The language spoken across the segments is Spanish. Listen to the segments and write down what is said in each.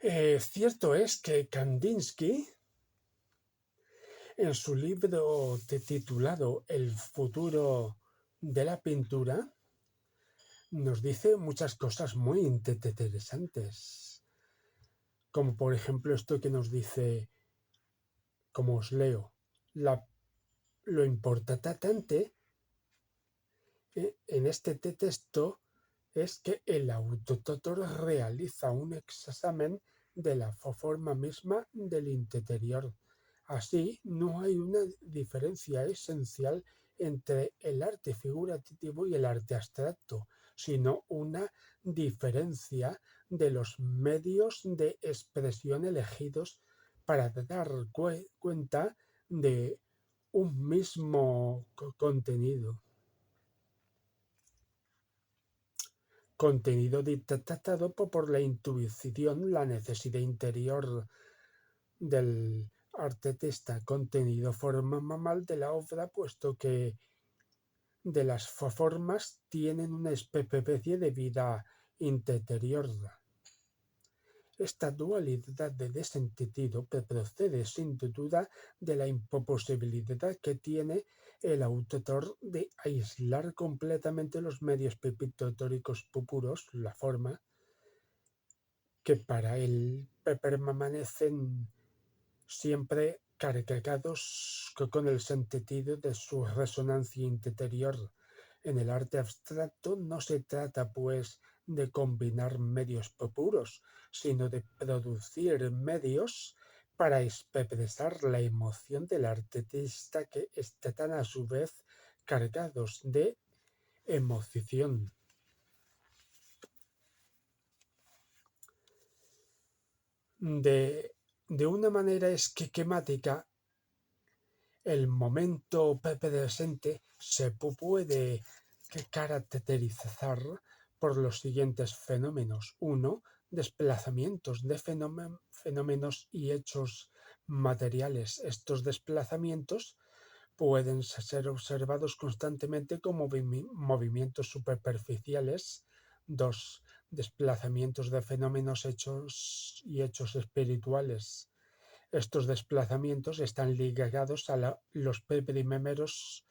Cierto es que Kandinsky, en su libro titulado El futuro de la pintura, nos dice muchas cosas muy interesantes, como por ejemplo esto que nos dice, como os leo, lo importante en este texto es que el autor realiza un examen de la forma misma del interior. Así, no hay una diferencia esencial entre el arte figurativo y el arte abstracto, sino una diferencia de los medios de expresión elegidos para dar cuenta de un mismo contenido. Contenido dictado por la intuición, la necesidad interior del artista. Contenido formal de la obra, puesto que de las formas tienen una especie de vida interior. Esta dualidad de sentido procede sin duda de la imposibilidad que tiene el autor de aislar completamente los medios pictóricos puros, la forma, que para él permanecen siempre cargados con el sentido de su resonancia interior. En el arte abstracto no se trata, pues, de combinar medios puros, sino de producir medios para expresar la emoción del artista que están a su vez cargados de emoción. De una manera esquemática, el momento presente se puede caracterizar por los siguientes fenómenos. 1. Desplazamientos de fenómenos y hechos materiales. Estos desplazamientos pueden ser observados constantemente como movimientos superficiales. 2. Desplazamientos de fenómenos hechos espirituales. Estos desplazamientos están ligados a los primeros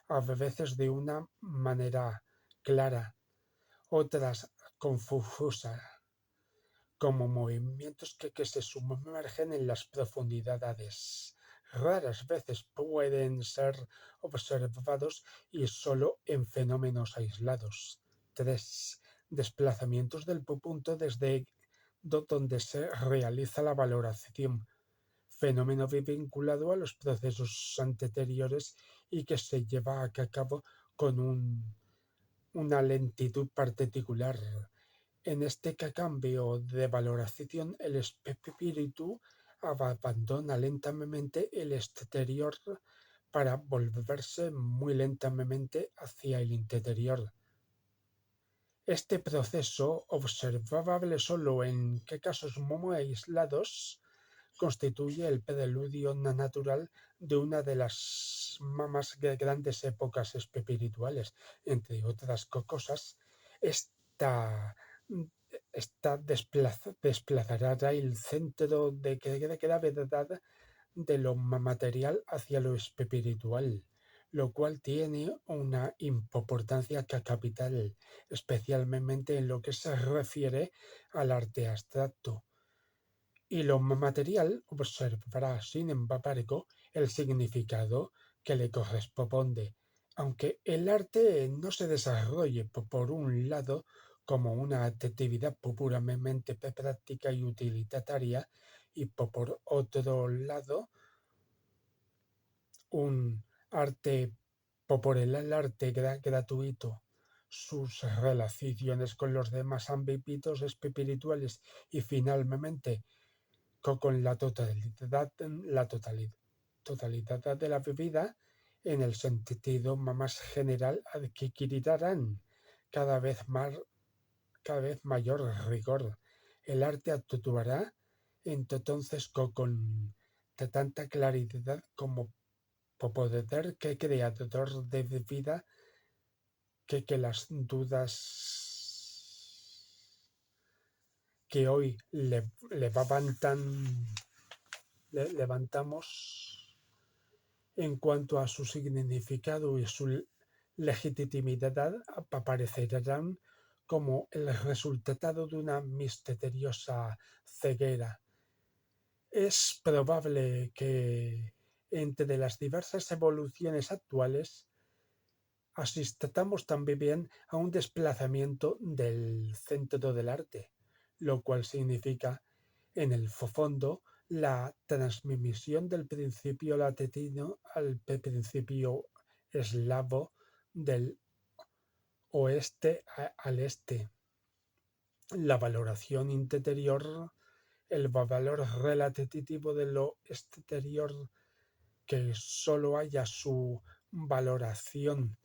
a veces de una manera clara, otras confusa, como movimientos que se sumergen en las profundidades. Raras veces pueden ser observados y solo en fenómenos aislados. 3. Desplazamientos del punto desde donde se realiza la valoración, fenómeno vinculado a los procesos anteriores y que se lleva a cabo con una lentitud particular. En este cambio de valoración, el espíritu abandona lentamente el exterior para volverse muy lentamente hacia el interior. Este proceso, observable solo en casos muy aislados, constituye el preludio natural de una de las más grandes épocas espirituales. Entre otras cosas, esta, desplazará el centro de gravedad de lo material hacia lo espiritual, lo cual tiene una importancia capital, especialmente en lo que se refiere al arte abstracto. Y lo material observará, sin embargo, el significado que le corresponde, aunque el arte no se desarrolle por un lado como una actividad puramente práctica y utilitaria, y por otro lado un arte por el arte gratuito, sus relaciones con los demás ámbitos espirituales y finalmente con totalidad de la vida, en el sentido más general, adquirirán cada vez mayor rigor. El arte actuará entonces con tanta claridad como poder que creador de vida que las dudas que hoy levantamos en cuanto a su significado y su legitimidad, aparecerán como el resultado de una misteriosa ceguera. Es probable que entre las diversas evoluciones actuales asistamos también a un desplazamiento del centro del arte, lo cual significa, en el fondo, la transmisión del principio latino al principio eslavo del oeste al este. La valoración interior, el valor relativo de lo exterior, que solo haya su valoración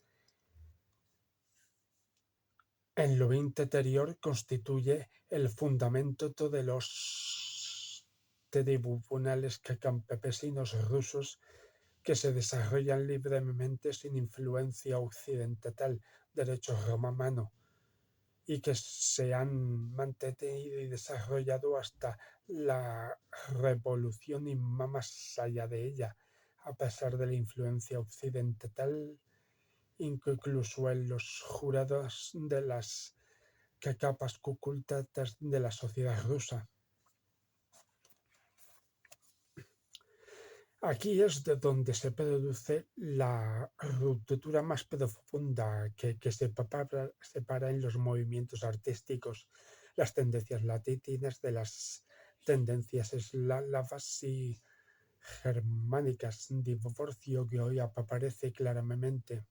en lo interior, constituye el fundamento de los tribunales campesinos rusos que se desarrollan libremente sin influencia occidental, derecho romano, y que se han mantenido y desarrollado hasta la revolución y más allá de ella, a pesar de la influencia occidental, incluso en los jurados de las capas ocultas de la sociedad rusa. Aquí es de donde se produce la ruptura más profunda que separa en los movimientos artísticos las tendencias latinas de las tendencias eslavas y germánicas, divorcio que hoy aparece claramente.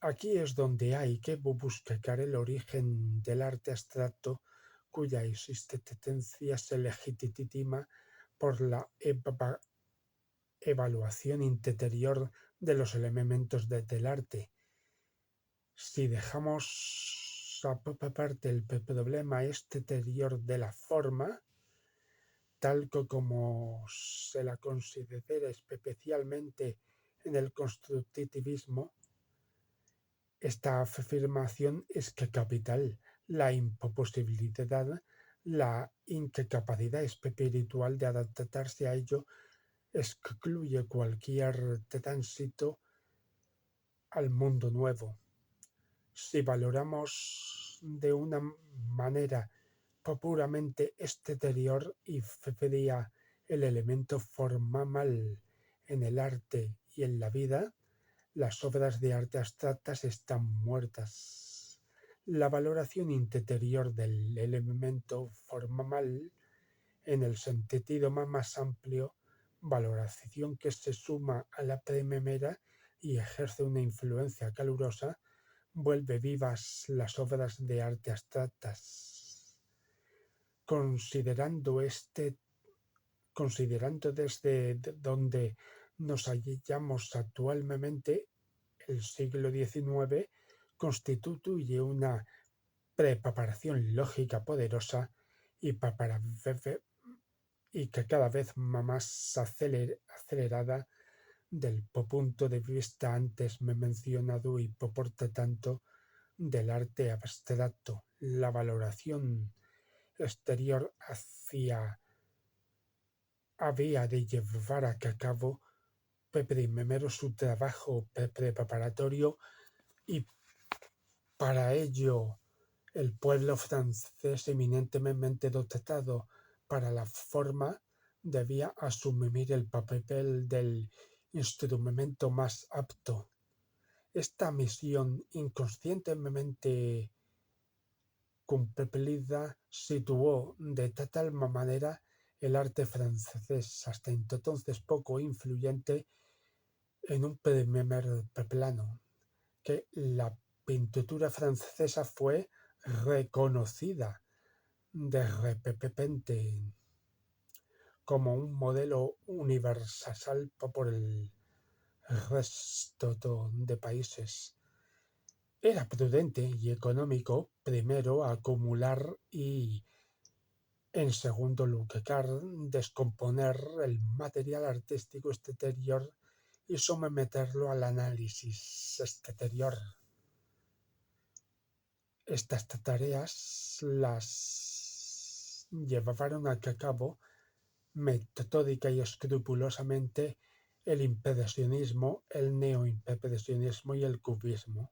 Aquí es donde hay que buscar el origen del arte abstracto, cuya existencia se legitima por la evaluación interior de los elementos del arte. Si dejamos aparte el problema exterior de la forma, tal como se la considera especialmente en el constructivismo, esta afirmación es que capital, la imposibilidad, la incapacidad espiritual de adaptarse a ello excluye cualquier tránsito al mundo nuevo. Si valoramos de una manera puramente exterior y fría el elemento formal en el arte y en la vida, las obras de arte abstractas están muertas. La valoración interior del elemento formal, en el sentido más amplio, valoración que se suma a la primera y ejerce una influencia calurosa, vuelve vivas las obras de arte abstractas. Considerando desde donde nos hallamos actualmente, el siglo XIX constituye una preparación lógica poderosa y que cada vez más acelerada del punto de vista antes mencionado y por tanto del arte abstracto. La valoración exterior había de llevar a cabo primero su trabajo preparatorio, y para ello el pueblo francés, eminentemente dotado para la forma, debía asumir el papel del instrumento más apto. Esta misión inconscientemente cumplida situó de tal manera el arte francés, hasta entonces poco influyente, en un primer plano, que la pintura francesa fue reconocida de repente como un modelo universal por el resto de países. Era prudente y económico, primero, acumular y, en segundo lugar, descomponer el material artístico exterior y someterlo al análisis exterior. Estas tareas las llevaron a cabo metódica y escrupulosamente el impresionismo, el neoimpresionismo y el cubismo.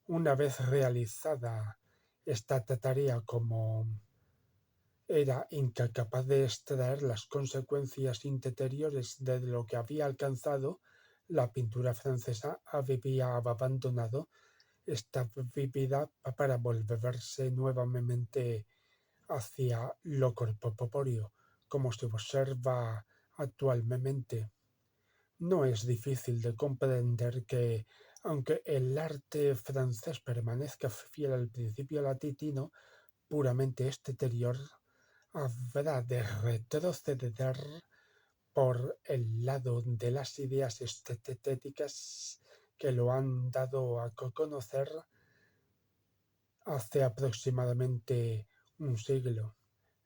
Una vez realizada esta tarea, como era incapaz de extraer las consecuencias interiores de lo que había alcanzado, la pintura francesa había abandonado esta vida para volverse nuevamente hacia lo corpóreo, como se observa actualmente. No es difícil de comprender que, aunque el arte francés permanezca fiel al principio latino, puramente exterior, habrá de retroceder por el lado de las ideas estéticas que lo han dado a conocer hace aproximadamente un siglo.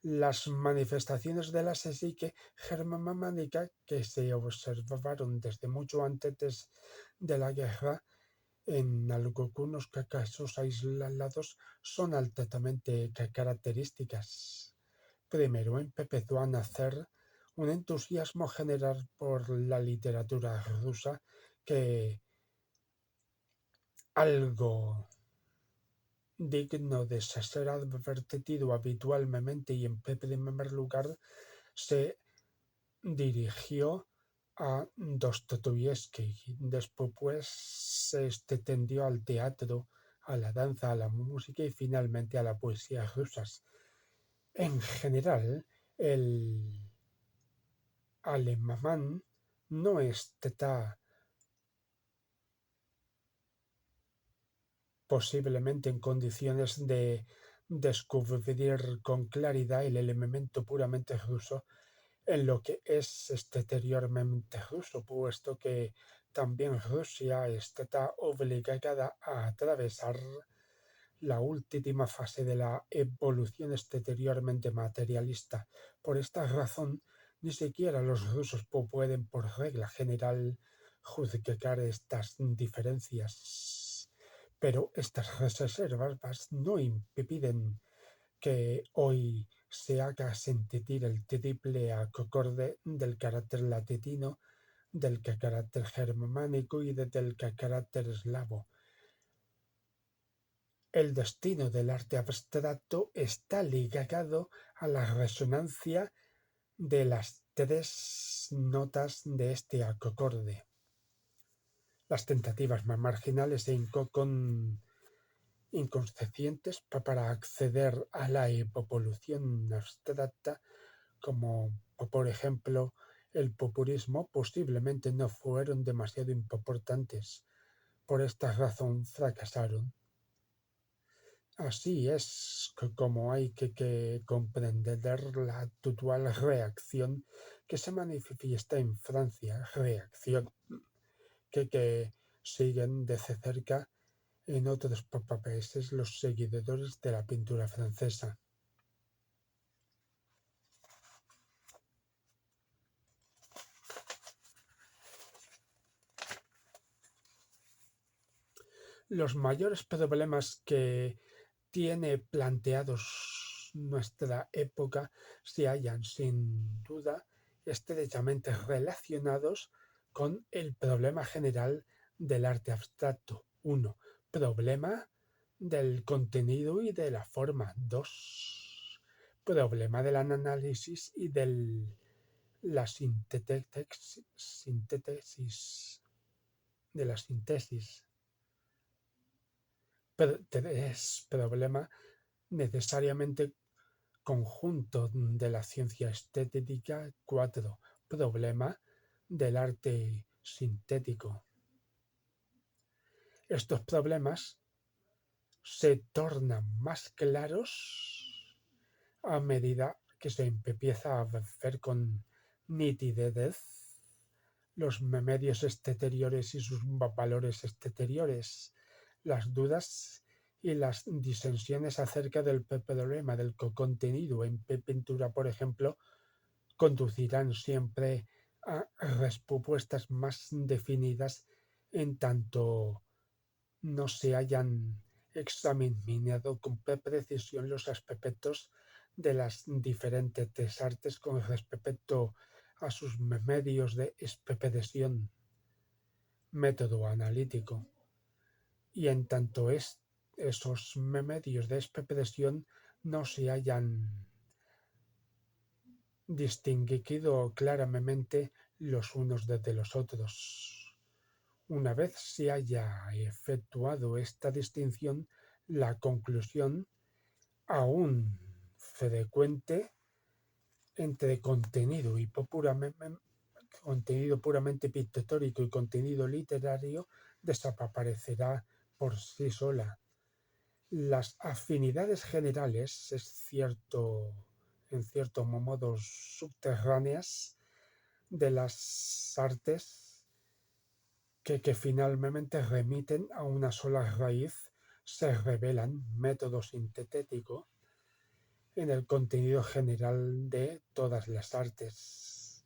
Las manifestaciones de la psique germánica que se observaron desde mucho antes de la guerra, en algunos casos aislados, son altamente características. Primero empezó a nacer un entusiasmo general por la literatura rusa que, algo digno de ser advertido habitualmente y en primer lugar, se dirigió a Dostoyevsky. Después se extendió al teatro, a la danza, a la música y finalmente a la poesía rusa. En general, el alemán no está posiblemente en condiciones de descubrir con claridad el elemento puramente ruso en lo que es exteriormente ruso, puesto que también Rusia está obligada a atravesar la última fase de la evolución exteriormente materialista. Por esta razón, ni siquiera los rusos pueden, por regla general, juzgar estas diferencias. Pero estas reservas no impiden que hoy se haga sentir el triple acorde del carácter latino, del carácter germánico y del carácter eslavo. El destino del arte abstracto está ligado a la resonancia de las tres notas de este acorde. Las tentativas más marginales e inconscientes para acceder a la evolución abstracta, como por ejemplo el populismo, posiblemente no fueron demasiado importantes. Por esta razón fracasaron. Así es como hay que comprender la actual reacción que se manifiesta en Francia, reacción que siguen de cerca en otros países los seguidores de la pintura francesa. Los mayores problemas que tiene planteados nuestra época se hallan sin duda estrechamente relacionados con el problema general del arte abstracto. 1. Problema del contenido y de la forma. 2. Problema del análisis y de la síntesis. 3. Problema necesariamente conjunto de la ciencia estética. 4. Problema del arte sintético. Estos problemas se tornan más claros a medida que se empieza a ver con nitidez los medios exteriores y sus valores exteriores, las dudas y las disensiones acerca del problema del contenido en pintura, por ejemplo, conducirán siempre a respuestas más definidas en tanto no se hayan examinado con precisión los aspectos de las diferentes artes con respecto a sus medios de expedición, método analítico, y en tanto esos medios de expedición no se hayan distinguido claramente los unos de los otros. Una vez se haya efectuado esta distinción, la conclusión, aún frecuente, entre contenido puramente pictórico y contenido literario desaparecerá por sí sola. Las afinidades generales, en cierto modo subterráneas, de las artes que finalmente remiten a una sola raíz, se revelan método sintético en el contenido general de todas las artes.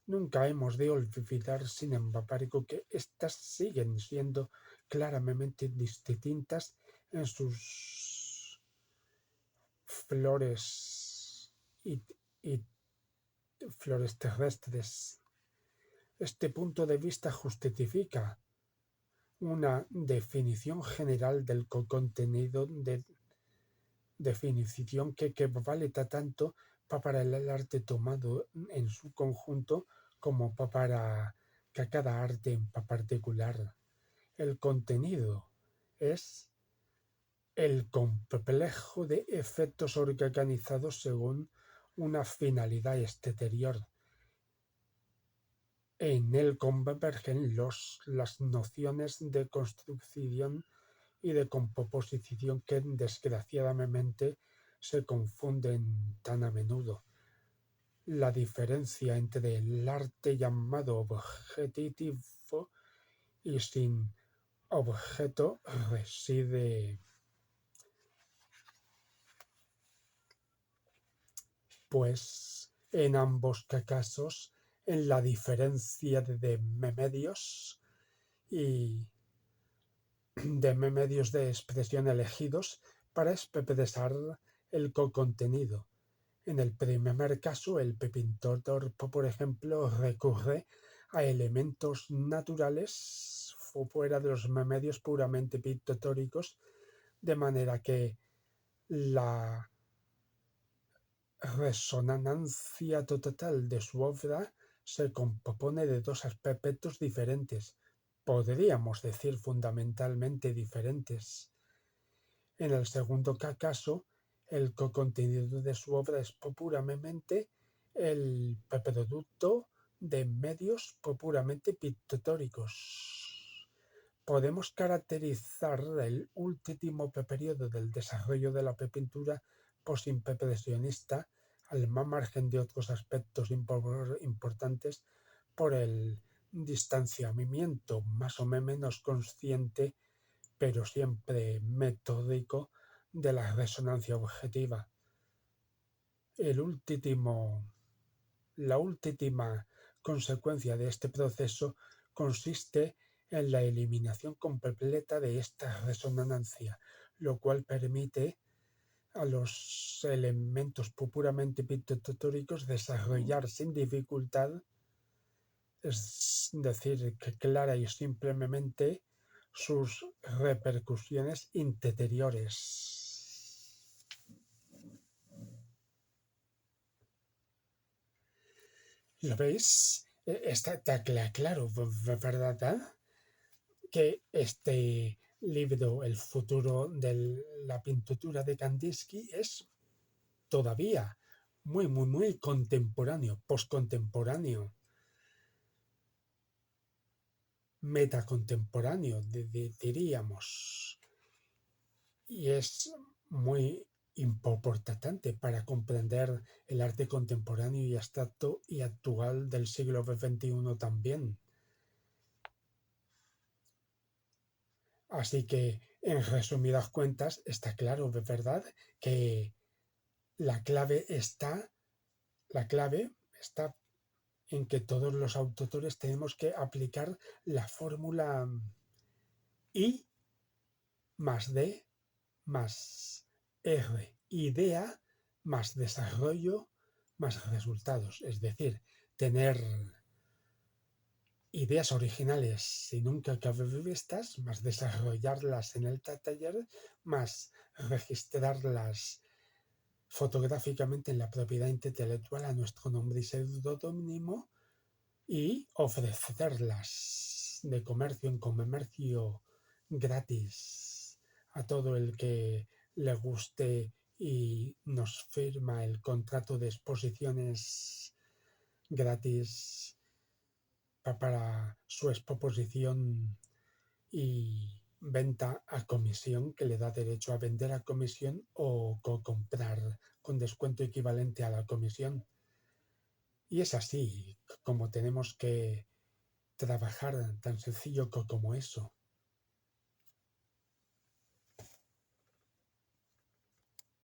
Nunca hemos de olvidar, sin embargo, que éstas siguen siendo claramente distintas en sus flores y flores terrestres. Este punto de vista justifica una definición general del contenido, definición que vale tanto para el arte tomado en su conjunto como para cada arte en particular. El contenido es el complejo de efectos organizados según una finalidad exterior. En él convergen las nociones de construcción y de composición que desgraciadamente se confunden tan a menudo. La diferencia entre el arte llamado objetivo y sin objeto reside, pues, en ambos casos, en la diferencia de medios y de medios de expresión elegidos para expresar el contenido. En el primer caso, el pintor, por ejemplo, recurre a elementos naturales fuera de los medios puramente pictóricos, de manera que la resonancia total de su obra se compone de dos aspectos diferentes, podríamos decir fundamentalmente diferentes. En el segundo caso, el contenido de su obra es puramente el producto de medios puramente pictóricos. Podemos caracterizar el último periodo del desarrollo de la pintura postimpresionista, al margen de otros aspectos importantes, por el distanciamiento más o menos consciente, pero siempre metódico, de la resonancia objetiva. La última consecuencia de este proceso consiste en la eliminación completa de esta resonancia, lo cual permite a los elementos puramente pictóricos desarrollar sin dificultad, es decir, que clara y simplemente, sus repercusiones interiores. ¿Lo veis? Está claro, ¿verdad? Que este libro, El futuro de la pintura de Kandinsky, es todavía muy contemporáneo, postcontemporáneo, metacontemporáneo, diríamos. Y es muy importante para comprender el arte contemporáneo y abstracto y actual del siglo XXI también. Así que, en resumidas cuentas, está claro, ¿verdad?, que la clave está en que todos los autores tenemos que aplicar la fórmula I más D más R idea más desarrollo más resultados. Es decir, tener ideas originales y nunca acabar vistas, más desarrollarlas en el taller, más registrarlas fotográficamente en la propiedad intelectual a nuestro nombre y seudónimo y ofrecerlas de comercio en comercio gratis a todo el que le guste y nos firma el contrato de exposiciones gratis para su exposición y venta a comisión, que le da derecho a vender a comisión o comprar con descuento equivalente a la comisión. Y es así como tenemos que trabajar, tan sencillo como eso.